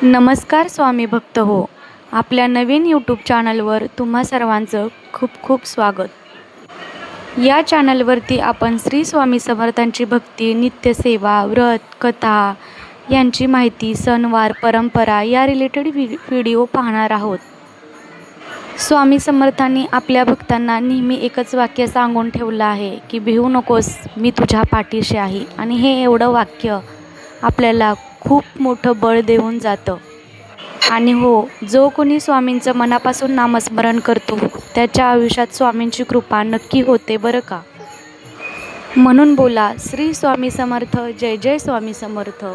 नमस्कार स्वामी भक्त हो. आपल्या नवीन यूट्यूब चॅनलवर तुम्हा सर्वांचं खूप खूप स्वागत. या चॅनलवरती आपण श्री स्वामी समर्थांची भक्ती, नित्यसेवा, व्रत, कथा यांची माहिती, सणवार, परंपरा या रिलेटेड व्हिडिओ पाहणार आहोत. स्वामी समर्थांनी आपल्या भक्तांना नेहमी एकच वाक्य सांगून ठेवलं आहे की भिवू नकोस, मी तुझ्या पाठीशी आहे. आणि हे एवढं वाक्य आपल्याला खूप मोठं बळ देऊन जातं. आणि हो, जो कोणी स्वामींचं मनापासून नामस्मरण करतो त्याच्या आयुष्यात स्वामींची कृपा नक्की होते बरं का. म्हणून बोला श्री स्वामी समर्थ, जय जय स्वामी समर्थ.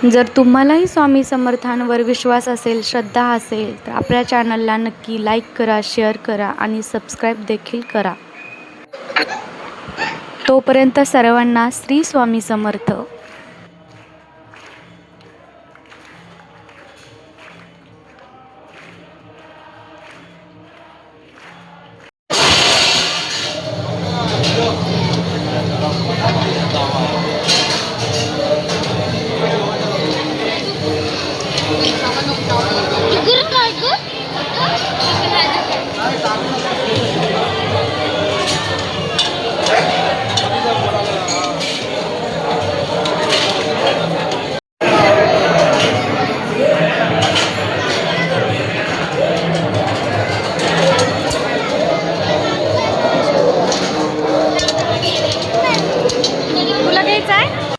जर तुम्हालाही स्वामी समर्थांवर विश्वास असेल, श्रद्धा असेल तर आपल्या चॅनलला नक्की लाईक करा, शेअर करा आणि सबस्क्राईब देखील करा. तोपर्यंत सर्वांना श्री स्वामी समर्थ.